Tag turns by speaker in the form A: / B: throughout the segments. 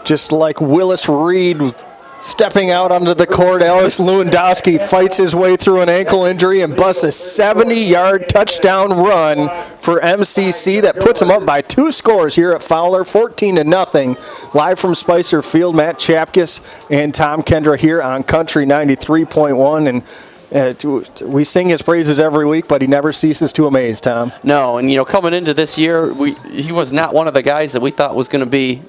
A: Just like Willis Reed stepping out onto the court, Alex Lewandowski fights his way through an ankle injury and busts a 70-yard touchdown run for MCC that puts them up by 2 scores here at Fowler, 14-0. Live from Spicer Field, Matt Chapkus and Tom Kendra here on Country 93.1. And we sing his praises every week, but he never ceases to amaze, Tom.
B: No, and coming into this year, he was not one of the guys that we thought was going to be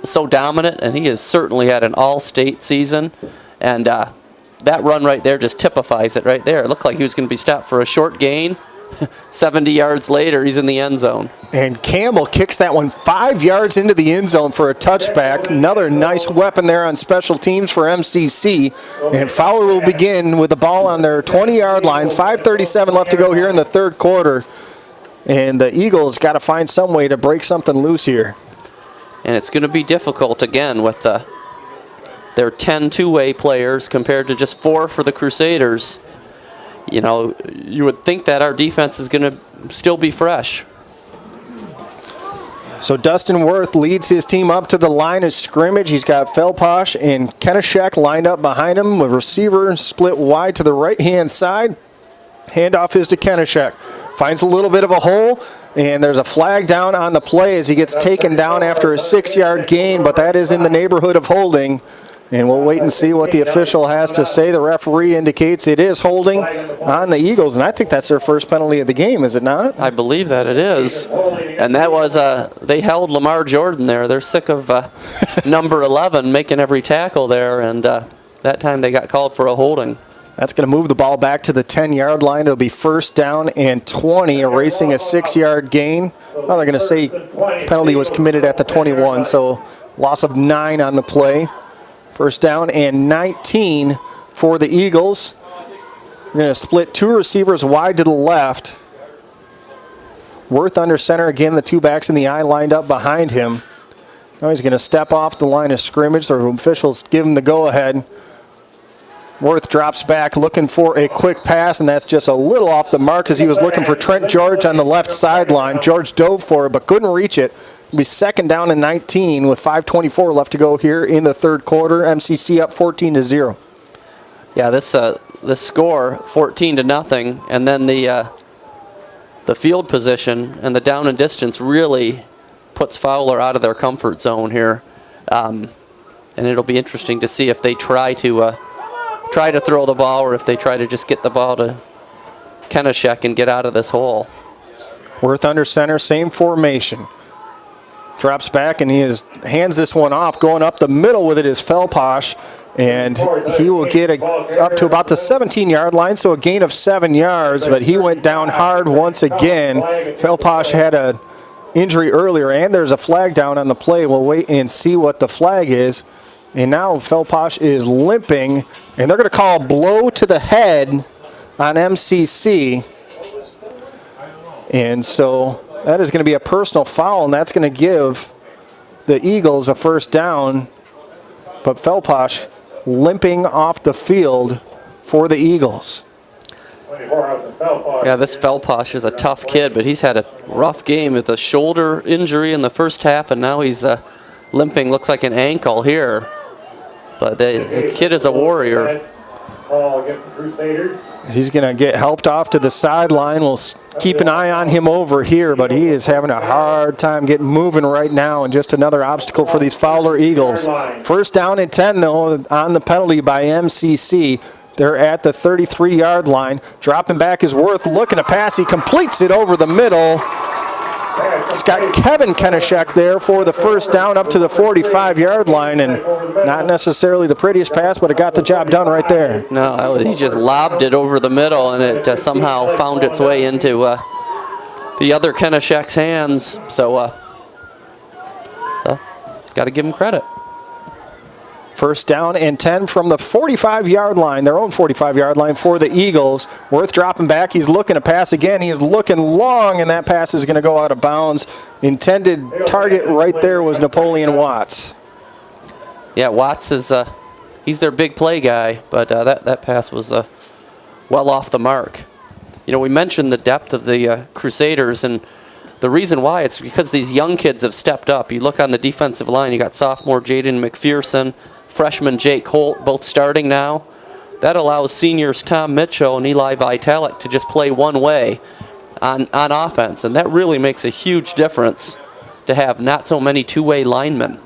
B: so dominant, and he has certainly had an all-state season, and that run right there just typifies it right there. It looked like he was going to be stopped for a short gain. 70 yards later, he's in the end zone.
A: And Campbell kicks that one 5 yards into the end zone for a touchback. Another nice weapon there on special teams for MCC. And Fowler will begin with the ball on their 20-yard line. 5:37 left to go here in the third quarter. And the Eagles got to find some way to break something loose here.
B: And it's going to be difficult again with their 10 two-way players compared to just 4 for the Crusaders. You would think that our defense is going to still be fresh.
A: So Dustin Worth leads his team up to the line of scrimmage. He's got Felposh and Kenishek lined up behind him. The receiver split wide to the right-hand side. Handoff is to Kenishek. Finds a little bit of a hole, and there's a flag down on the play as he gets taken down after a 6-yard gain, but that is in the neighborhood of holding. And we'll wait and see what the official has to say. The referee indicates it is holding on the Eagles, and I think that's their first penalty of the game, is it not?
B: I believe that it is. And that was, they held Lamar Jordan there. They're sick of number 11 making every tackle there, and that time they got called for a holding.
A: That's going to move the ball back to the 10-yard line. It'll be 1st down and 20, erasing a 6-yard gain. Well, they're going to say penalty was committed at the 21, so loss of 9 on the play. 1st down and 19 for the Eagles. We're going to split 2 receivers wide to the left. Worth under center. Again, the 2 backs in the eye lined up behind him. Now he's going to step off the line of scrimmage. The officials give him the go-ahead. Worth drops back looking for a quick pass, and that's just a little off the mark as he was looking for Trent George on the left sideline. George dove for it but couldn't reach it. It'll be 2nd down and 19 with 5:24 left to go here in the third quarter. MCC up 14-0.
B: Yeah, this score 14-0, and then the field position and the down and distance really puts Fowler out of their comfort zone here, and it'll be interesting to see if they try to throw the ball or if they try to just get the ball to Kenishek and get out of this hole.
A: Worth under center, same formation. Drops back and hands this one off. Going up the middle with it is Felposh, and he will get up to about the 17-yard line, so a gain of 7 yards, but he went down hard once again. Felposh had an injury earlier, and there's a flag down on the play. We'll wait and see what the flag is. And now Felposh is limping, and they're going to call a blow to the head on MCC. And so that is going to be a personal foul, and that's going to give the Eagles a 1st down. But Felposh limping off the field for the Eagles.
B: Yeah, this Felposh is a tough kid, but he's had a rough game with a shoulder injury in the first half, and now he's limping, looks like an ankle here. But the kid is a warrior.
A: He's going to get helped off to the sideline. We'll keep an eye on him over here, but he is having a hard time getting moving right now, and just another obstacle for these Fowler Eagles. 1st down and 10, though, on the penalty by MCC. They're at the 33-yard line. Dropping back is Worth, looking to pass. He completes it over the middle. He's got Kevin Kenishek there for the 1st down up to the 45-yard line, and not necessarily the prettiest pass, but it got the job done right there.
B: No, he just lobbed it over the middle, and it somehow found its way into the other Kenishek's hands. So got to give him credit.
A: 1st down and 10 from the 45-yard line, their own 45-yard line for the Eagles. Worth dropping back. He's looking to pass again. He is looking long, and that pass is going to go out of bounds. Intended target right there was Napoleon Watts.
B: Yeah, Watts is he's their big play guy, but that pass was well off the mark. We mentioned the depth of the Crusaders, and the reason why, it's because these young kids have stepped up. You look on the defensive line, you got sophomore Jaden McPherson, freshman Jake Holt, both starting now. That allows seniors Tom Mitchell and Eli Vitalik to just play one way on offense, and that really makes a huge difference to have not so many two-way linemen.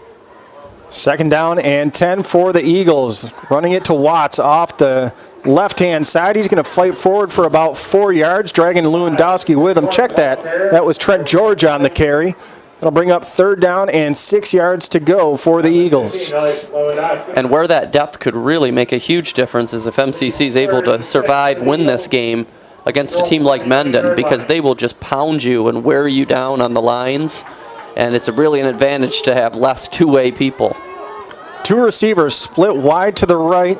A: 2nd down and 10 for the Eagles. Running it to Watts off the left-hand side. He's going to fight forward for about 4 yards, dragging Lewandowski with him. Check that. That was Trent George on the carry. That'll bring up 3rd down and 6 yards to go for the Eagles.
B: And where that depth could really make a huge difference is if MCC is able to survive, win this game against a team like Mendon, because they will just pound you and wear you down on the lines. And it's really an advantage to have less two-way people.
A: 2 receivers split wide to the right.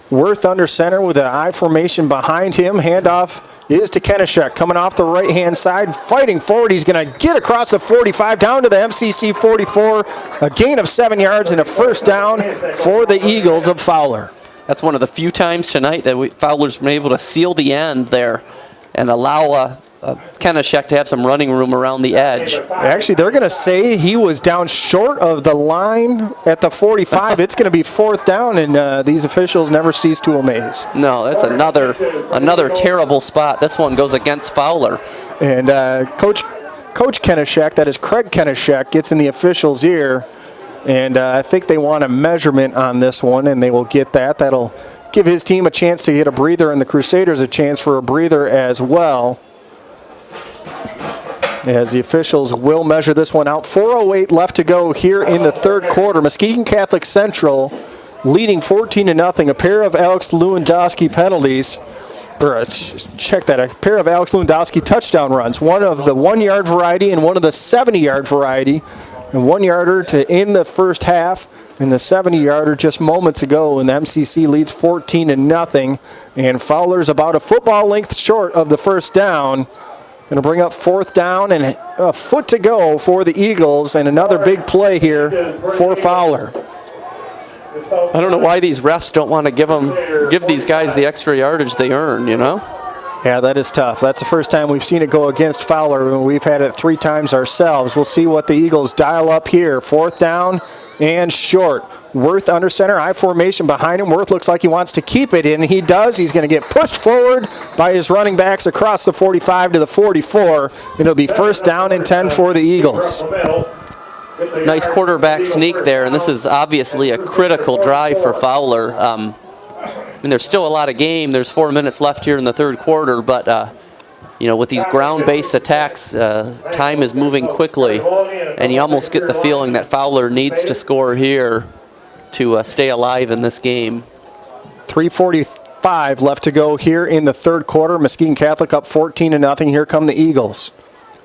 A: Worth under center with an I formation behind him. Handoff is to Kenishek coming off the right-hand side, fighting forward. He's going to get across the 45 down to the MCC 44. A gain of 7 yards and a 1st down for the Eagles of Fowler.
B: That's one of the few times tonight that Fowler's been able to seal the end there and allow Kenishek to have some running room around the edge.
A: Actually, they're going to say he was down short of the line at the 45. It's going to be 4th down, and these officials never cease to amaze.
B: No, that's another terrible spot. This one goes against Fowler.
A: And Coach Kenishek, that is Craig Kenishek, gets in the official's ear, and I think they want a measurement on this one, and they will get that. That'll give his team a chance to get a breather, and the Crusaders a chance for a breather as well, as the officials will measure this one out. 4:08 left to go here in the 3rd quarter. Muskegon Catholic Central leading 14-0. A pair of Alex Lewandowski penalties. Check that, a pair of Alex Lewandowski touchdown runs. One of the 1-yard variety and one of the 70-yard variety. And 1-yarder to end the first half. And the 70-yarder just moments ago, and the MCC leads 14-0. And Fowler's about a football length short of the 1st down. Going to bring up 4th down and a foot to go for the Eagles, and another big play here for Fowler.
B: I don't know why these refs don't want to give these guys the extra yardage they earn, you know?
A: Yeah, that is tough. That's the first time we've seen it go against Fowler, and we've had it 3 times ourselves. We'll see what the Eagles dial up here. 4th down and short. Worth under center, I formation behind him. Worth looks like he wants to keep it, and he does. He's going to get pushed forward by his running backs across the 45 to the 44. It'll be 1st down and 10 for the Eagles.
B: Nice quarterback sneak there, and this is obviously a critical drive for Fowler. I mean, there's still a lot of game. There's 4 minutes left here in the 3rd quarter, but you know, with these ground-based attacks, time is moving quickly, and you almost get the feeling that Fowler needs to score here to stay alive in this game.
A: 3:45 left to go here in the 3rd quarter. Muskegon Catholic up 14-0. Here come the Eagles.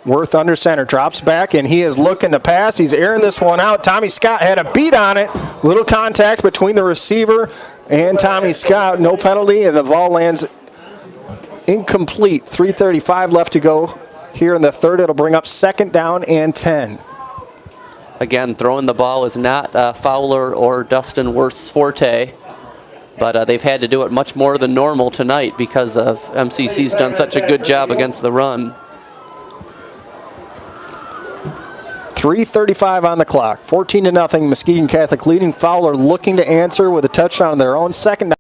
A: Worth under center, drops back, and he is looking to pass. He's airing this one out. Tommy Scott had a beat on it. Little contact between the receiver and Tommy Scott. No penalty, and the ball lands incomplete. 3:35 left to go here in the 3rd. It'll bring up 2nd down and 10.
B: Again, throwing the ball is not Fowler or Dustin Worth's forte, but they've had to do it much more than normal tonight because of MCC's done such a good job against the run.
A: 3:35 on the clock. 14-0. Muskegon Catholic leading. Fowler looking to answer with a touchdown of their own. 2nd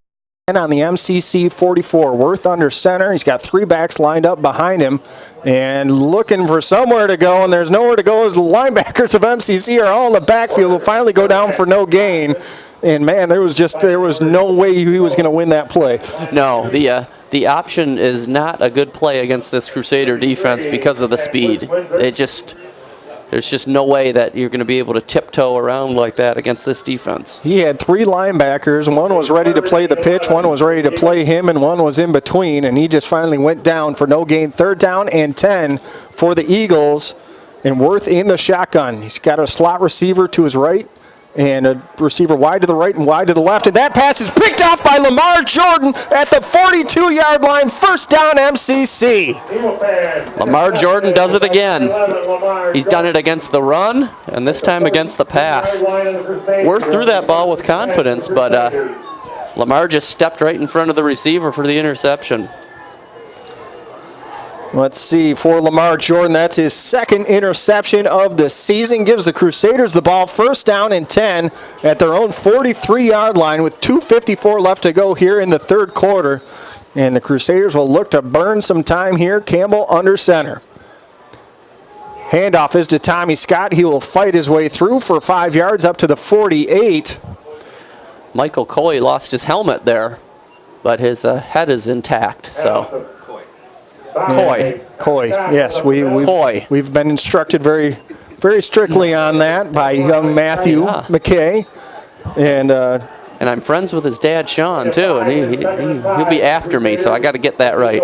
A: down on the MCC 44. Worth under center. He's got 3 backs lined up behind him and looking for somewhere to go, and there's nowhere to go as the linebackers of MCC are all in the backfield. Will finally go down for no gain. And man, there was no way he was going to win that play.
B: No, the option is not a good play against this Crusader defense because of the speed. There's just no way that you're going to be able to tiptoe around like that against this defense.
A: He had 3 linebackers. One was ready to play the pitch, one was ready to play him, and one was in between, and he just finally went down for no gain. 3rd down and 10 for the Eagles, and Worth in the shotgun. He's got a slot receiver to his right and a receiver wide to the right and wide to the left, and that pass is picked off by Lamar Jordan at the 42-yard line. 1st down, MCC.
B: Lamar Jordan does it again. He's done it against the run, and this time against the pass. Worth threw that ball with confidence, but Lamar just stepped right in front of the receiver for the interception.
A: Let's see, for Lamar Jordan, that's his second interception of the season. Gives the Crusaders the ball first down and 10 at their own 43-yard line with 2:54 left to go here in the third quarter. And the Crusaders will look to burn some time here. Campbell under center. Handoff is to Tommy Scott. He will fight his way through for 5 yards up to the 48.
B: Michael Coy lost his helmet there, but his head is intact. So
A: Coy, yes, we've been instructed very, very strictly on that by young Matthew McKay, and
B: I'm friends with his dad Sean too, and he'll be after me, so I got to get that right.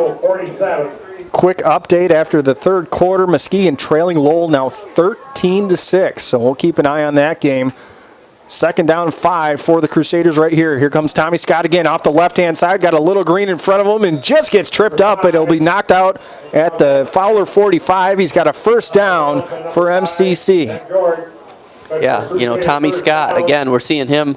A: Quick update after the third quarter: Muskegon trailing Lowell now 13-6. So we'll keep an eye on that game. Second down 5 for the Crusaders right here. Here comes Tommy Scott again off the left-hand side. Got a little green in front of him and just gets tripped up, but he'll be knocked out at the Fowler 45. He's got a first down for MCC.
B: Yeah, you know, Tommy Scott, again, we're seeing him,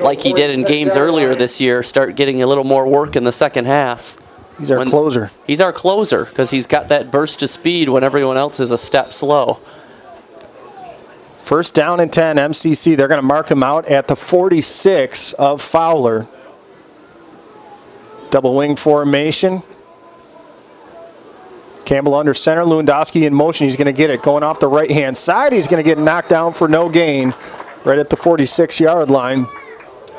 B: like he did in games earlier this year, start getting a little more work in the second half.
A: He's our closer.
B: He's our closer because he's got that burst of speed when everyone else is a step slow.
A: First down and 10, MCC. They're going to mark him out at the 46 of Fowler. Double wing formation. Campbell under center. Lewandowski in motion. He's going to get it. Going off the right-hand side. He's going to get knocked down for no gain right at the 46-yard line.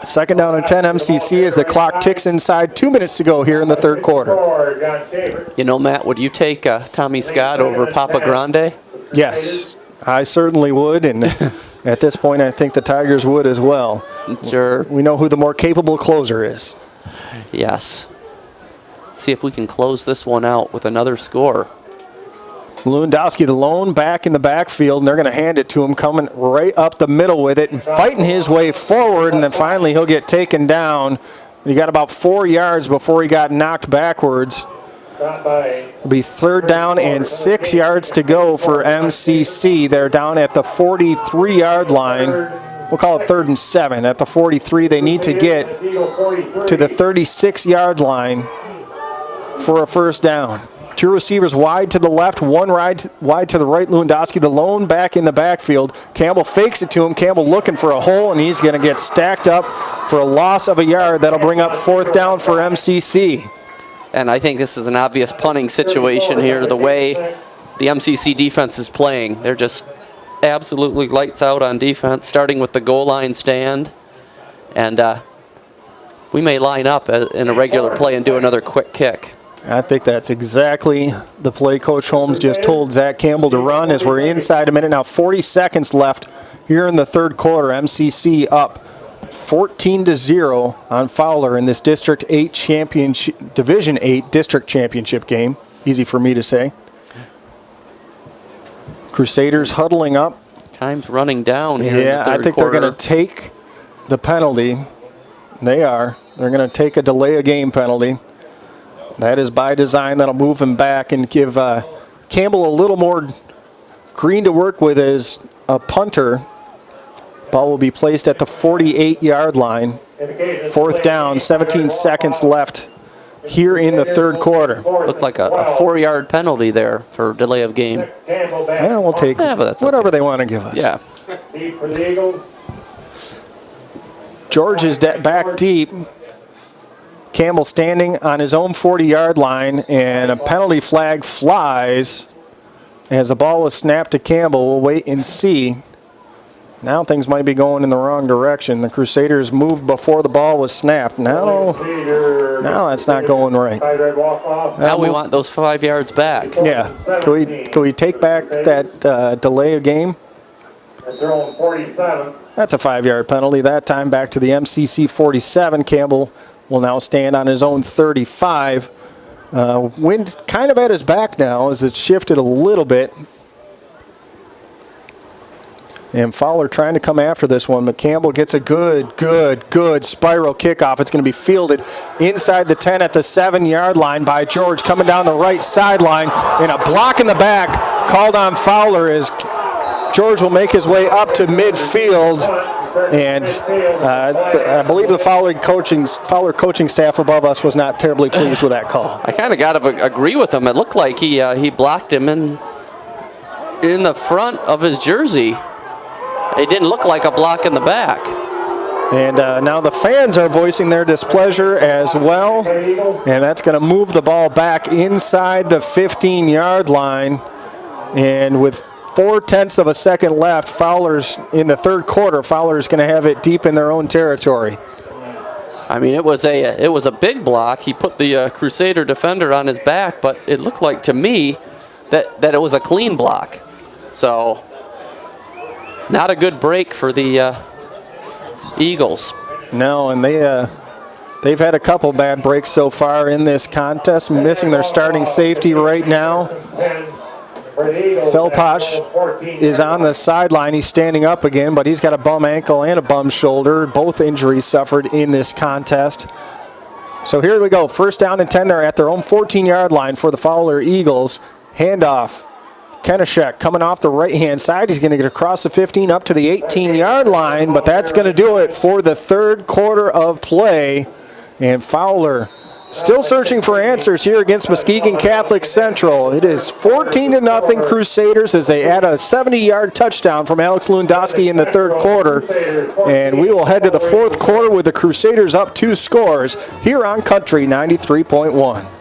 A: Second down and 10, MCC, as the clock ticks inside. 2 minutes to go here in the third quarter.
B: You know, Matt, would you take Tommy Scott over Papa Grande?
A: Yes, I certainly would, and at this point I think the Tigers would as well.
B: Sure.
A: We know who the more capable closer is.
B: Yes. See if we can close this one out with another score.
A: Lewandowski, the lone back in the backfield, and they're going to hand it to him, coming right up the middle with it and fighting his way forward, and then finally he'll get taken down. He got about 4 yards before he got knocked backwards. It'll be third down and 6 yards to go for MCC. They're down at the 43-yard line. We'll call it 3rd and 7. At the 43, they need to get to the 36-yard line for a first down. 2 receivers wide to the left, 1 wide to the right. Lewandowski, the lone back in the backfield. Campbell fakes it to him. Campbell looking for a hole, and he's going to get stacked up for a loss of a yard. That'll bring up 4th down for MCC.
B: And I think this is an obvious punting situation here, the way the MCC defense is playing. They're just absolutely lights out on defense, starting with the goal line stand. And we may line up in a regular play and do another quick kick.
A: I think that's exactly the play Coach Holmes just told Zach Campbell to run, as we're inside a minute now. 40 seconds left here in the third quarter. MCC up 14-0 on Fowler in this District 8 championship, Division 8 District Championship game. Easy for me to say. Crusaders huddling up.
B: Time's running down here in the third
A: I think
B: quarter.
A: They're going to take the penalty. They are. They're going to take a delay of game penalty. That is by design. That'll move him back and give Campbell a little more green to work with as a punter. Ball will be placed at the 48-yard line. 4th down, 17 seconds left here in the third quarter.
B: Looked like a 4-yard penalty there for delay of game.
A: Yeah, we'll take whatever they want to give us.
B: Yeah.
A: George is back deep. Campbell standing on his own 40-yard line, and a penalty flag flies as the ball was snapped to Campbell. We'll wait and see. Now things might be going in the wrong direction. The Crusaders moved before the ball was snapped. Now that's not going right.
B: Now we want those 5 yards back.
A: Yeah. Can we take back that delay of game? That's a 5-yard penalty. That time back to the MCC 47. Campbell will now stand on his own 35. Wind kind of at his back now as it's shifted a little bit. And Fowler trying to come after this one, but Campbell gets a good spiral kickoff. It's going to be fielded inside the 10 at the 7-yard line by George, coming down the right sideline, and a block in the back called on Fowler as George will make his way up to midfield. And I believe the Fowler coaching staff above us was not terribly pleased with that call.
B: I kind of got to agree with him. It looked like he blocked him in the front of his jersey. It didn't look like a block in the back.
A: And now the fans are voicing their displeasure as well. And that's going to move the ball back inside the 15-yard line. And with 0.4 of a second left, Fowler's in the third quarter. Fowler's going to have it deep in their own territory.
B: I mean, it was a big block. He put the Crusader defender on his back, but it looked like to me that it was a clean block. So not a good break for the Eagles.
A: No, and they've had a couple bad breaks so far in this contest, missing their starting safety right now. Felposh is on the sideline. He's standing up again, but he's got a bum ankle and a bum shoulder. Both injuries suffered in this contest. So here we go. First down and 10. They're at their own 14-yard line for the Fowler Eagles. Handoff. Kenishek coming off the right-hand side. He's going to get across the 15 up to the 18-yard line, but that's going to do it for the third quarter of play. And Fowler still searching for answers here against Muskegon Catholic Central. It is 14-0 Crusaders as they add a 70-yard touchdown from Alex Lewandowski in the third quarter. And we will head to the fourth quarter with the Crusaders up 2 scores here on Country 93.1.